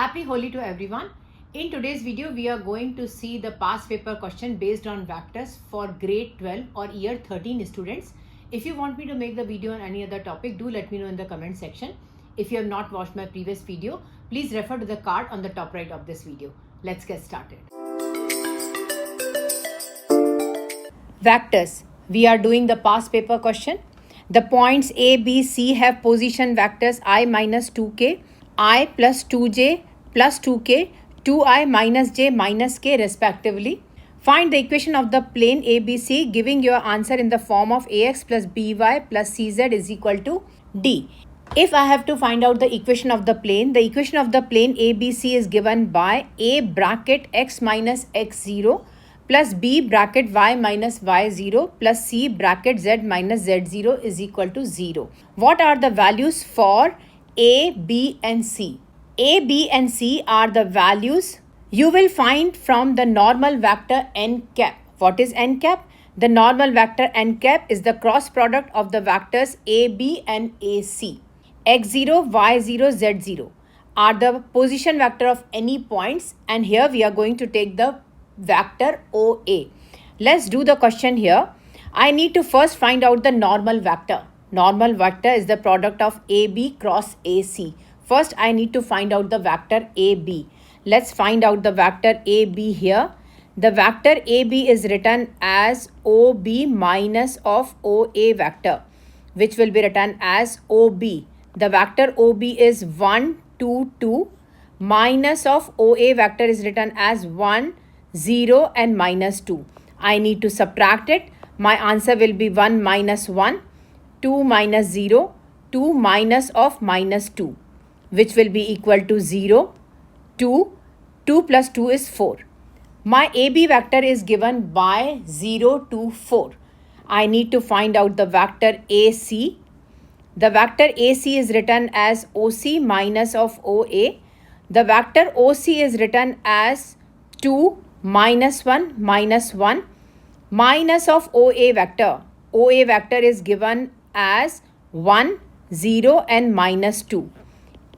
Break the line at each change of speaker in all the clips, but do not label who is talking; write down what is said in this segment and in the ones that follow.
Happy Holi to everyone. In today's video, we are going to see the past paper question based on vectors for grade 12 or year 13 students. If you want me to make the video on any other topic, do let me know in the comment section. If you have not watched my previous video, please refer to the card on the top right of this video. Let's get started. Vectors. We are doing the past paper question. The points A, B, C have position vectors I minus 2k, I plus 2j plus 2k, 2i minus j minus k respectively. Find the equation of the plane ABC giving your answer in the form of ax plus by plus cz is equal to d. If I have to find out the equation of the plane ABC is given by a bracket x minus x0 plus b bracket y minus y0 plus c bracket z minus z0 is equal to 0. What are the values for a, b and c? A, b and c are the values you will find from the normal vector n cap. What is n cap? The normal vector n cap is the cross product of the vectors a, b and ac. x0, y0, z0 are the position vector of any points, and here we are going to take the vector OA. Let's do the question here. I need to first find out the normal vector. Normal vector is the product of AB cross AC. First, I need to find out the vector AB. Let's find out the vector AB here. The vector AB is written as OB minus of OA vector, which will be written as OB. The vector OB is 1, 2, 2. Minus of OA vector is written as 1, 0 and minus 2. I need to subtract it. My answer will be 1 minus 1, 2 minus 0, 2 minus of minus 2, which will be equal to 0, 2, 2 plus 2 is 4. My AB vector is given by 0, 2, 4. I need to find out the vector AC. The vector AC is written as OC minus of OA. The vector OC is written as 2 minus 1 minus 1 minus of OA vector. OA vector is given as 1, 0 and minus 2.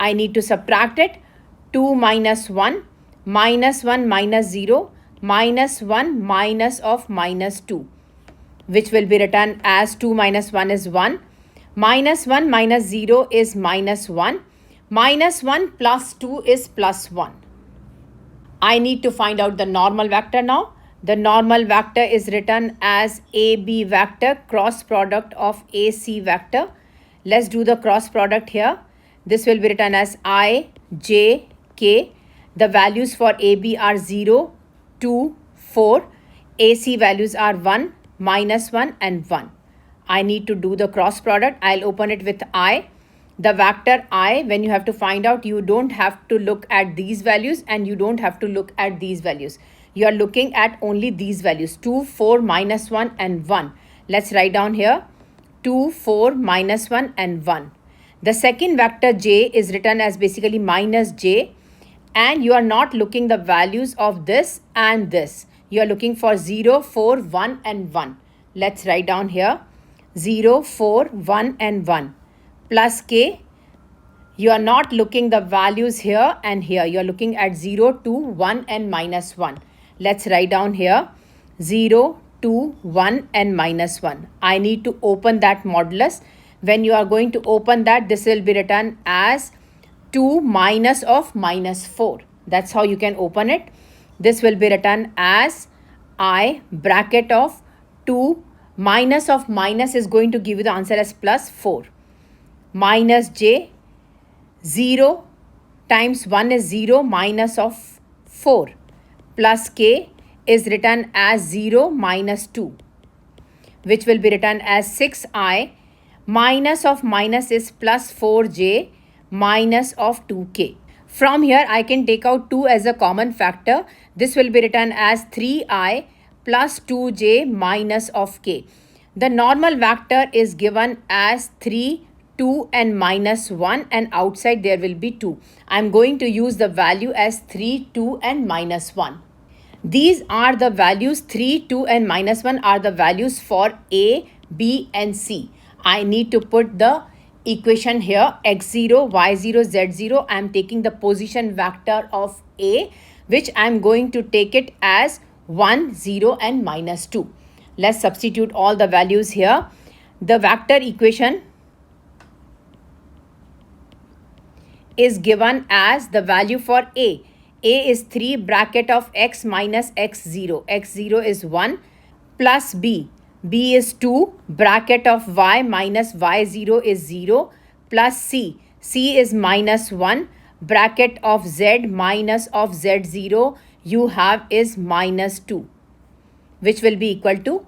I need to subtract it. 2 minus 1 minus 1 minus 0 minus 1 minus of minus 2, which will be written as 2 minus 1 is 1. Minus 1 minus 0 is minus 1. Minus 1 plus 2 is plus 1. I need to find out the normal vector now. The normal vector is written as AB vector cross product of AC vector. Let's do the cross product here. This will be written as I, j, k. The values for AB are 0, 2, 4. AC values are 1, minus 1 and 1. I need to do the cross product. I'll open it with I. The vector I, when you have to find out, you don't have to look at these values and you don't have to look at these values. You are looking at only these values, 2, 4, minus 1 and 1. Let's write down here 2, 4, minus 1 and 1. The second vector j is written as basically minus j, and you are not looking the values of this and this. You are looking for 0, 4, 1 and 1. Let's write down here 0, 4, 1 and 1 plus k. You are not looking the values here and here. You are looking at 0, 2, 1 and minus 1. Let's write down here 0, 2, 1 and minus 1. I need to open that modulus. When you are going to open that, this will be written as 2 minus of minus 4. That's how you can open it. This will be written as I bracket of 2 minus of minus is going to give you the answer as plus 4. Minus j, 0 times 1 is 0 minus of 4 plus k is written as 0 minus 2, which will be written as 6i minus of minus is plus 4j minus of 2k. From here I can take out 2 as a common factor. This will be written as 3i plus 2j minus of k. The normal vector is given as 3, 2 and minus 1, and outside there will be 2. I am going to use the value as 3, 2 and minus 1. These are the values. 3, 2 and minus 1 are the values for A, B and C. I need to put the equation here, x0, y0, z0. I am taking the position vector of A, which I am going to take it as 1, 0 and minus 2. Let's substitute all the values here. The vector equation is given as the value for A. A is 3 bracket of x minus x0. x0 is 1 plus B. B is 2 bracket of y minus y0 is 0 plus C. C is minus 1 bracket of z minus of z0 you have is minus 2, which will be equal to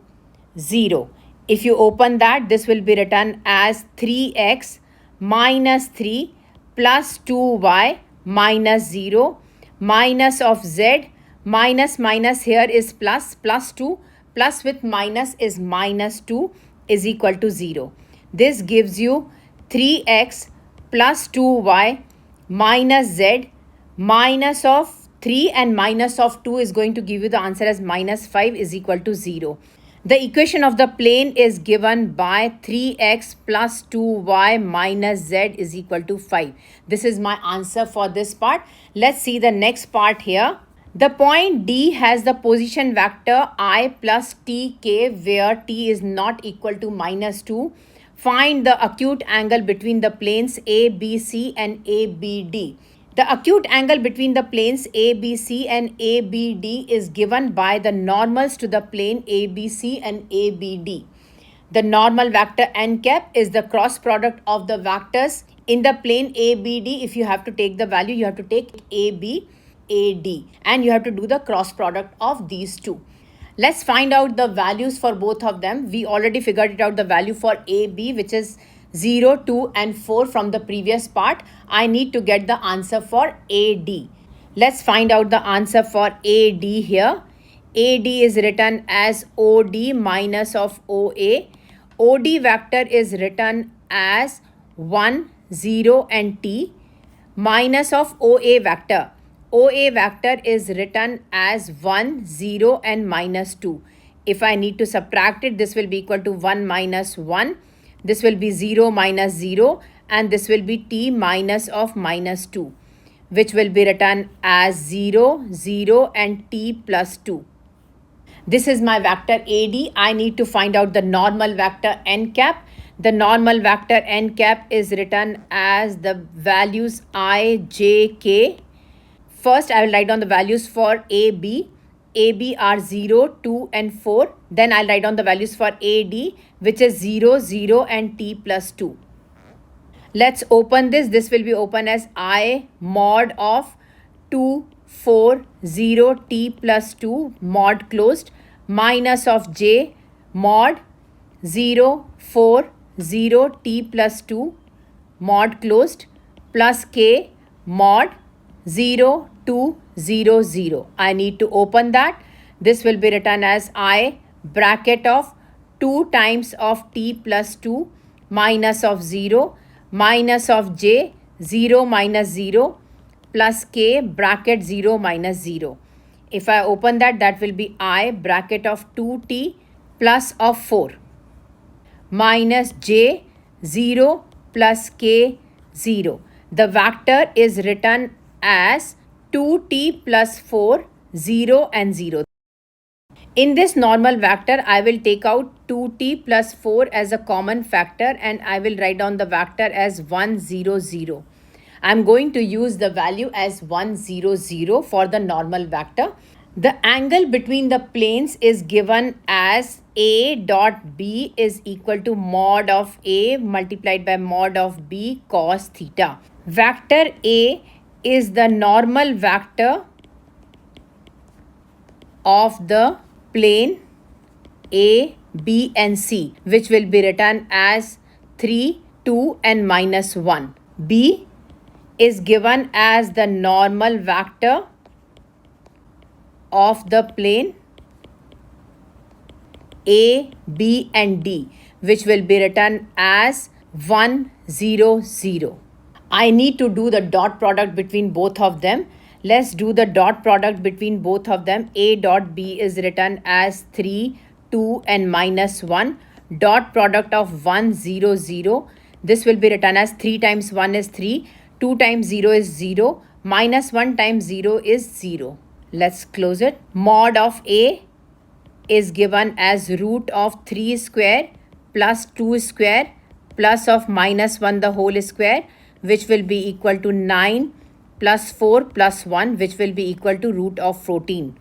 0. If you open that, this will be written as 3x minus 3 plus 2y minus 0 minus of z minus here is plus 2 plus with minus is minus 2 is equal to 0. This gives you 3x plus 2y minus z minus of 3 and minus of 2 is going to give you the answer as minus 5 is equal to 0. The equation of the plane is given by 3x plus 2y minus z is equal to 5. This is my answer for this part. Let's see the next part here. The point D has the position vector I plus tk where t is not equal to minus 2. Find the acute angle between the planes ABC and ABD. The acute angle between the planes ABC and ABD is given by the normals to the plane ABC and ABD. The normal vector n cap is the cross product of the vectors in the plane ABD. If you have to take the value, you have to take AB, AD, and you have to do the cross product of these two. Let's find out the values for both of them. We already figured it out, the value for AB, which is 0, 2 and 4 from the previous part. I need to get the answer for AD. Let's find out the answer for AD here. AD is written as OD minus of OA. OD vector is written as 1, 0 and T minus of OA vector. OA vector is written as 1, 0 and minus 2. If I need to subtract it, this will be equal to 1 minus 1. This will be 0 minus 0 and this will be t minus of minus 2, which will be written as 0, 0 and t plus 2. This is my vector AD. I need to find out the normal vector n cap. The normal vector n cap is written as the values I, j, k. First, I will write down the values for AB. AB are 0, 2 and 4. Then I'll write down the values for AD, which is 0, 0 and t plus 2. Let's open this. This will be open as I mod of 2, 4, 0, t plus 2 mod closed minus of j mod 0, 4, 0, t plus 2 mod closed plus k mod 0, 2, 0, 0. I need to open that. This will be written as I bracket of 2 times of t plus 2 minus of 0 minus of j 0 minus 0 plus k bracket 0 minus 0. If I open that, that will be I bracket of 2t plus of 4 minus j 0 plus k 0. The vector is written as 2t plus 4, 0 and 0. In this normal vector, I will take out 2t plus 4 as a common factor and I will write down the vector as 1, 0, 0. I am going to use the value as 1, 0, 0 for the normal vector. The angle between the planes is given as A dot B is equal to mod of A multiplied by mod of B cos theta. Vector A is the normal vector of the plane A, B and C, which will be written as 3, 2 and minus 1. B is given as the normal vector of the plane A, B and D, which will be written as 1, 0, 0. I need to do the dot product between both of them. Let's do the dot product between both of them. A dot B is written as 3, 2 and minus 1. Dot product of 1, 0, 0. This will be written as 3 times 1 is 3, 2 times 0 is 0, minus 1 times 0 is 0. Let's close it. Mod of A is given as root of 3 square plus 2 square plus of minus 1 the whole square, which will be equal to 9 plus 4 plus 1, which will be equal to root of 14.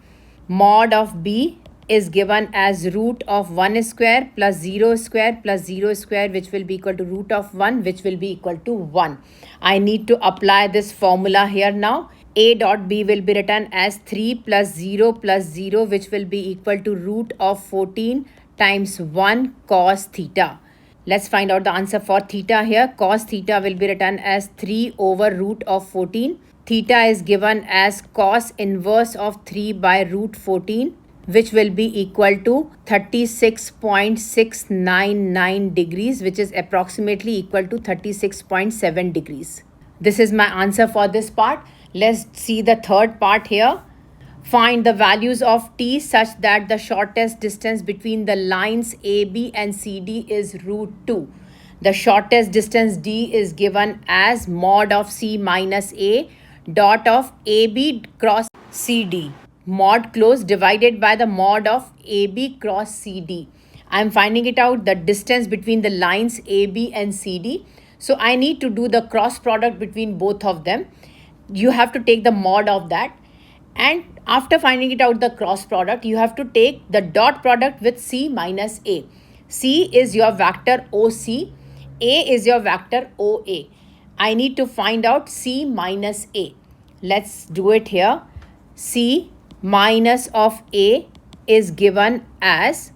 Mod of B is given as root of 1 square plus 0 square plus 0 square, which will be equal to root of 1, which will be equal to 1. I need to apply this formula here now. A dot B will be written as 3 plus 0 plus 0, which will be equal to root of 14 times 1 cos theta. Let's find out the answer for theta here. Cos theta will be written as 3 over root of 14. Theta is given as cos inverse of 3 by root 14, which will be equal to 36.699 degrees, which is approximately equal to 36.7 degrees. This is my answer for this part. Let's see the third part here. Find the values of t such that the shortest distance between the lines AB and CD is root 2. The shortest distance d is given as mod of C minus A dot of AB cross CD. Mod close divided by the mod of AB cross CD. I am finding it out the distance between the lines AB and CD. So I need to do the cross product between both of them. You have to take the mod of that, and after finding it out the cross product, you have to take the dot product with C minus A. C is your vector OC, A is your vector OA. I need to find out C minus A. Let's do it here. C minus of A is given as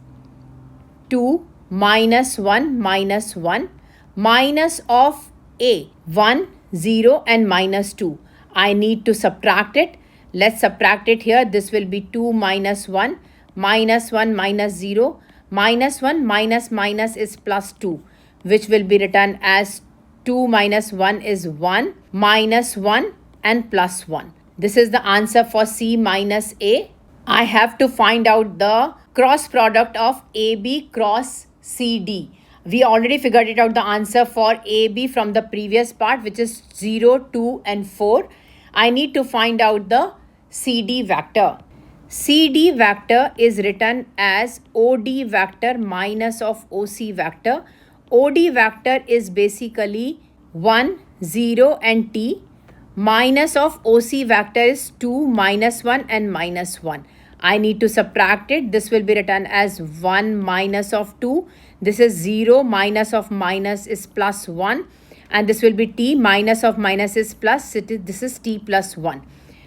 2 minus 1 minus 1 minus of A 1, 0 and minus 2. I need to subtract it. Let's subtract it here. This will be 2 minus 1 minus 1 minus 0 minus 1 minus minus is plus 2, which will be written as 2 minus 1 is 1 minus 1 and plus 1. This is the answer for C minus A. I have to find out the cross product of AB cross CD. We already figured it out the answer for AB from the previous part, which is 0, 2 and 4. I need to find out the CD vector. CD vector is written as OD vector minus of OC vector. OD vector is basically 1, 0 and t. Minus of OC vector is 2, minus 1 and minus 1. I need to subtract it. This will be written as 1 minus of 2. This is 0 minus of minus is plus 1. And this will be t minus of minus is plus. This is t plus 1,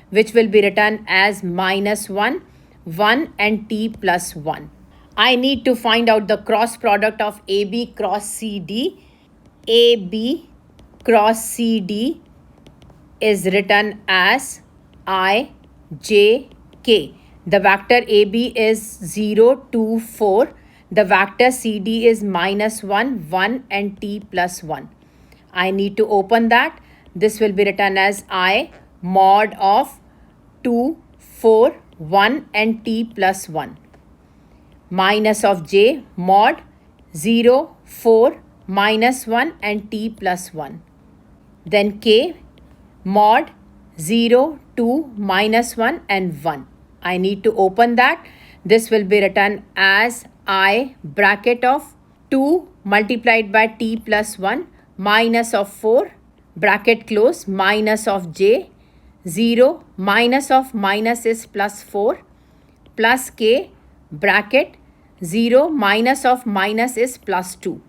which will be written as minus 1, 1 and t plus 1. I need to find out the cross product of AB cross CD. AB cross CD is written as I, J, K. The vector AB is 0, 2, 4. The vector CD is minus 1, 1 and t plus 1. I need to open that. This will be written as I mod of 2, 4, 1 and t plus 1. Minus of J mod 0, 4, minus 1 and t plus 1. Then K mod 0, 2, minus 1 and 1. I need to open that. This will be written as I bracket of 2 multiplied by t plus 1 minus of 4 bracket close minus of j 0 minus of minus is plus 4 plus k bracket 0 minus of minus is plus 2,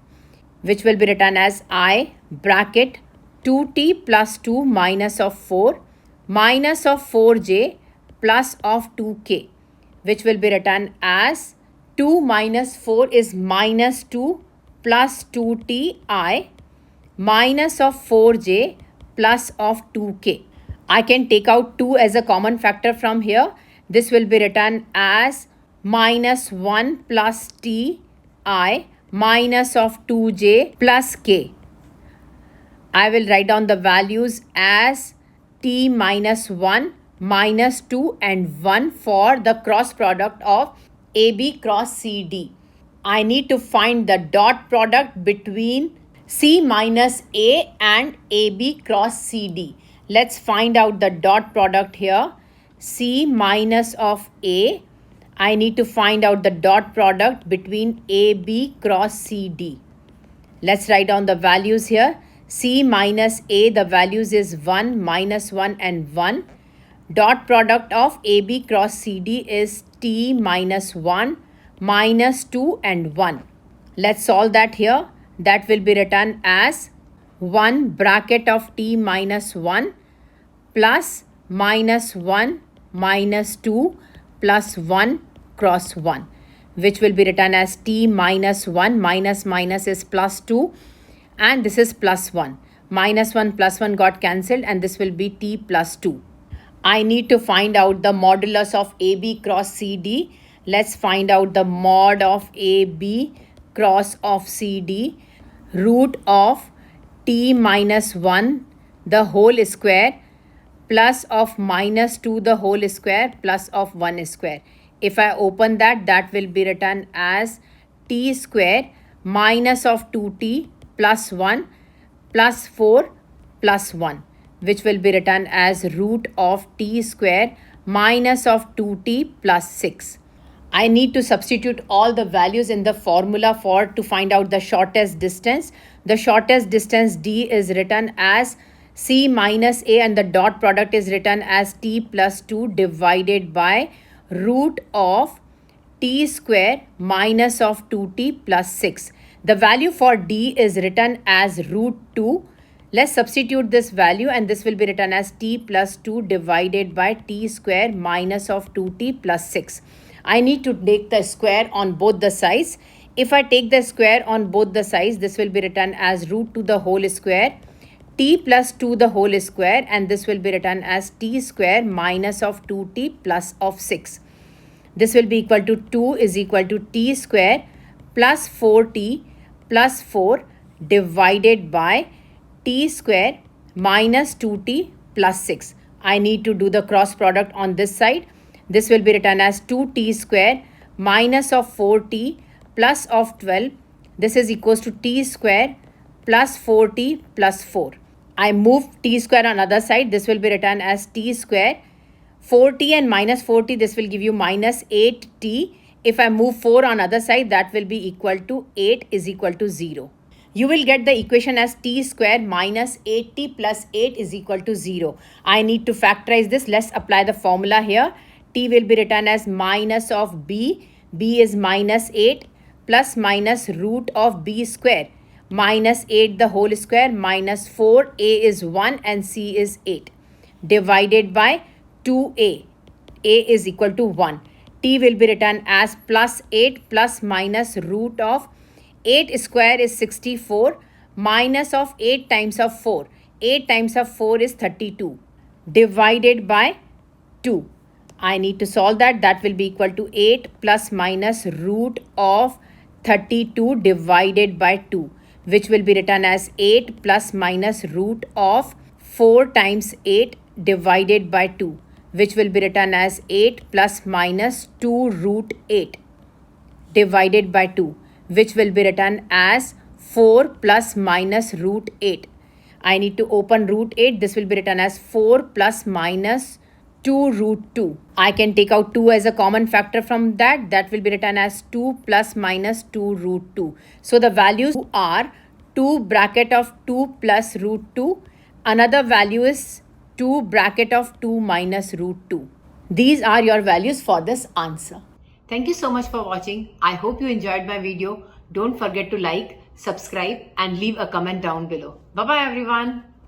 which will be written as I bracket 2t plus 2 minus of 4 minus of 4j plus of 2k, which will be written as 2 minus 4 is minus 2 plus 2ti minus of 4j plus of 2k. I can take out 2 as a common factor from here. This will be written as minus 1 plus ti minus of 2j plus k. I will write down the values as t minus 1, minus 2 and 1 for the cross product of AB cross CD. I need to find the dot product between C minus A and AB cross CD. Let's find out the dot product here. C minus of A. I need to find out the dot product between AB cross CD. Let's write down the values here. C minus A, the values is 1, minus 1 and 1. Dot product of AB cross CD is T minus 1, minus 2 and 1. Let's solve that here. That will be written as 1 bracket of T minus 1 plus minus 1 minus 2 plus 1 cross 1, which will be written as T minus 1, minus minus is plus 2 and this is plus 1. Minus 1 plus 1 got cancelled and this will be T plus 2. I need to find out the modulus of AB cross CD. Let's find out the mod of AB cross of CD. Root of T minus 1 the whole square plus of minus 2 the whole square plus of 1 square. If I open that, that will be written as T square minus of 2T plus 1 plus 4 plus 1, which will be written as root of T square minus of 2T plus 6. I need to substitute all the values in the formula to find out the shortest distance. The shortest distance D is written as C minus A and the dot product is written as T plus 2 divided by root of T square minus of 2T plus 6. The value for D is written as root 2. Let's substitute this value and this will be written as T plus 2 divided by T square minus of 2T plus 6. I need to take the square on both the sides. If I take the square on both the sides, this will be written as root 2 the whole square, T plus 2 the whole square, and this will be written as T square minus of 2T plus of 6. This will be equal to 2 is equal to T square plus 4T plus 4 divided by T square minus 2T plus 6. I need to do the cross product on this side. This will be written as 2T square minus of 4T plus of 12. This is equals to T square plus 4T plus 4. I move T square on other side. This will be written as T square 4T and minus 4T. This will give you minus 8T. If I move 4 on other side, that will be equal to 8 is equal to 0. You will get the equation as T square minus 8T plus 8 is equal to 0. I need to factorize this. Let's apply the formula here. T will be written as minus of B. B is minus 8 plus minus root of B square. Minus 8 the whole square minus 4. A is 1 and C is 8. Divided by 2A. A is equal to 1. T will be written as plus 8 plus minus root of 8 square is 64 minus of 8 times of 4. 8 times of 4 is 32 divided by 2. I need to solve that. That will be equal to 8 plus minus root of 32 divided by 2, which will be written as 8 plus minus root of 4 times 8 divided by 2, which will be written as 8 plus minus 2 root 8 divided by 2, which will be written as 4 plus minus root 8. I need to open root 8. This will be written as 4 plus minus 2 root 2. I can take out 2 as a common factor from that. That will be written as 2 plus minus 2 root 2. So the values are 2 bracket of 2 plus root 2. Another value is 2 bracket of 2 minus root 2. These are your values for this answer. Thank you so much for watching. I hope you enjoyed my video. Don't forget to like, subscribe and leave a comment down below. Bye-bye everyone.